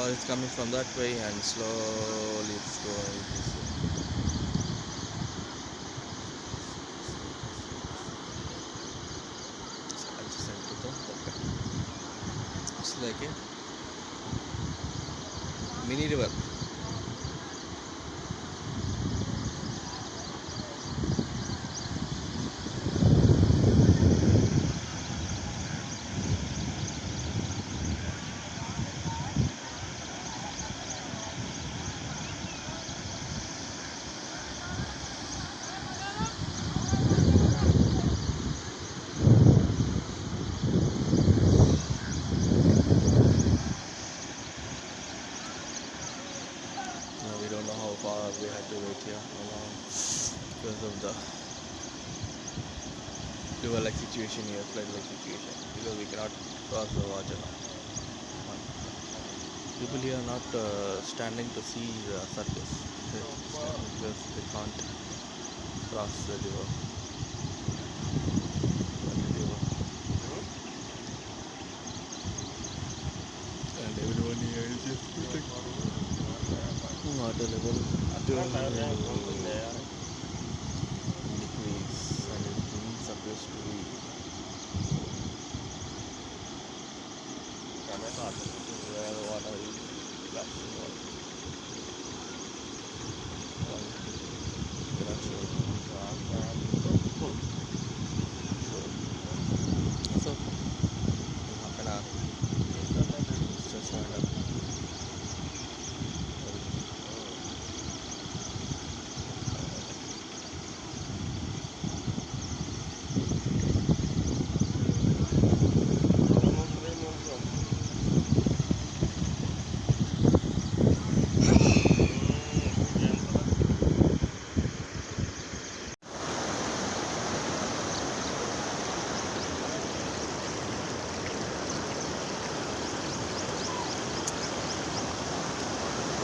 car is coming from that way and slowly it's going this way. So I just sent to the okay. It's like a mini river. We don't know how far we had to wait here, how long, because of the river-like situation here, flood-like situation, because we cannot cross the water now. People here are not standing to see the circus. They're standing because they can't cross the river. And everyone here is just looking water level to decrease, and it's supposed to be where water is flashing water. So half an hour it's just wind up.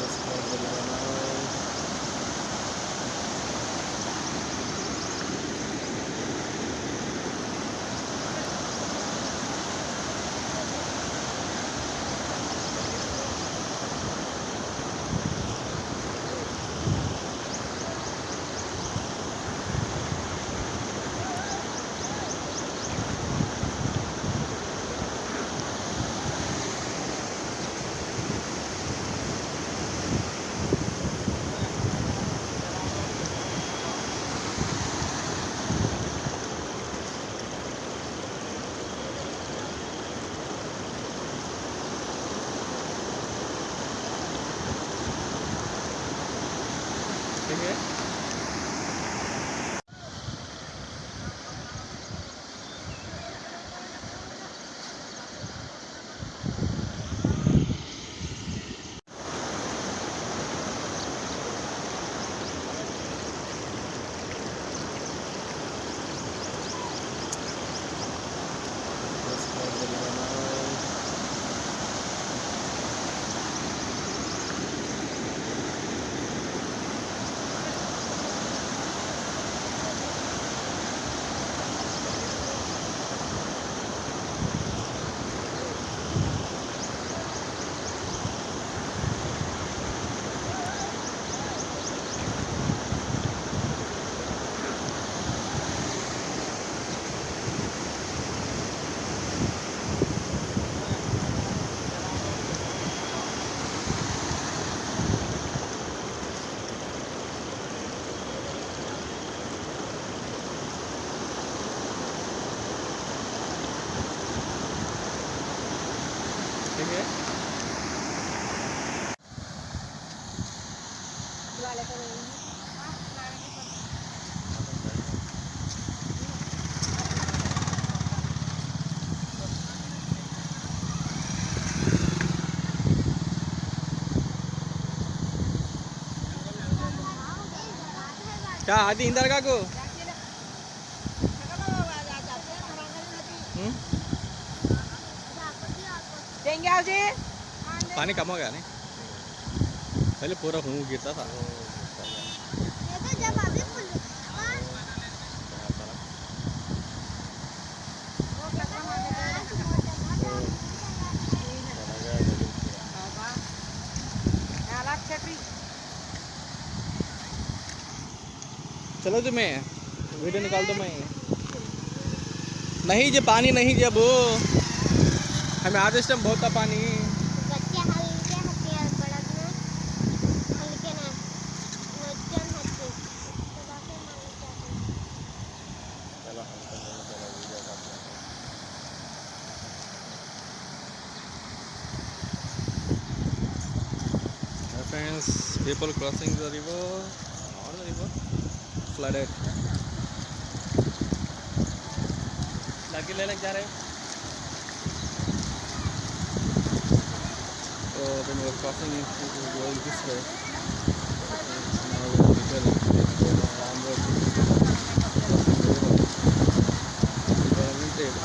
Let's go to the river now. Okay. Let's go to the river now. Okay. क्या आदि इंदर का को पानी कम हो गया नहीं पहले पूरा हूँ गिरता था चलो तुम्हें वीडियो निकाल दो मैं नहीं जे पानी नहीं जे वो हमें आज इस टाइम बहुत था पानी बच्चे हल्के हथियार पड़त ना हल्के ना वजन हत्ते चला के मालूम जाते चलो friends, people crossing the river, not the river, flooded. लगी लेने जा रहे हैं so when we were crossing it was going this way now we are going onward crossing the river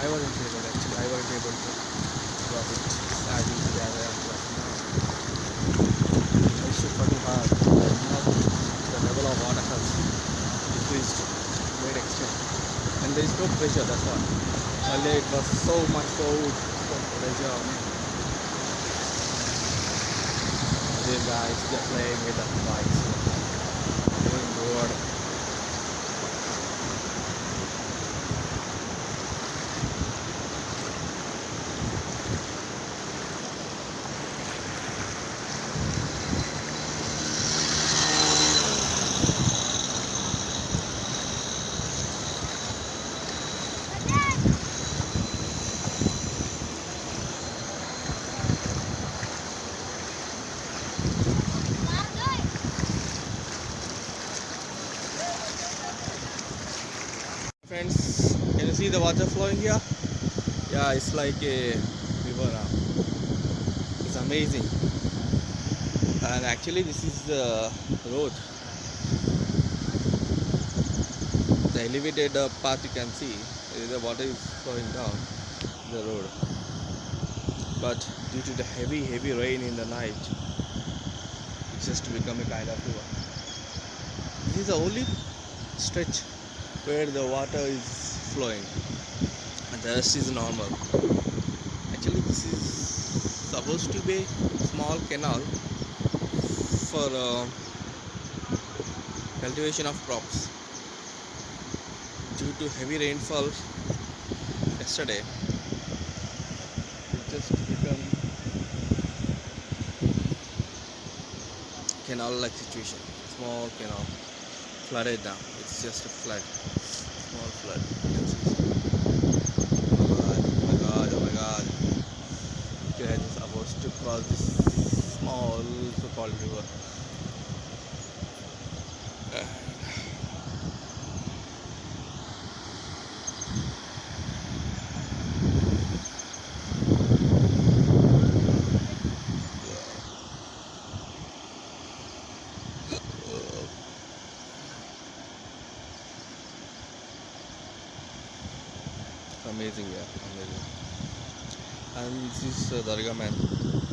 I wasn't able actually I wasn't able to cross it as easily as I am crossing now I should pretty hard but now the level of water has decreased to a great extent and there is no pressure that's why earlier it was so much pressure these guys they're playing with the bikes going bored friends can you see the water flowing here yeah it's like a river now it's amazing and actually this is the road the elevated path you can see the water is flowing down the road but due to the heavy rain in the night it's just become a kind of river this is the only stretch where the water is flowing and the rest is normal actually this is supposed to be a small canal for cultivation of crops due to heavy rainfall yesterday it just become canal like situation small canal flooded now it's just a flood small flood you can see oh my god okay I just supposed to cross this small so-called river amazing yeah amazing and this is Darga man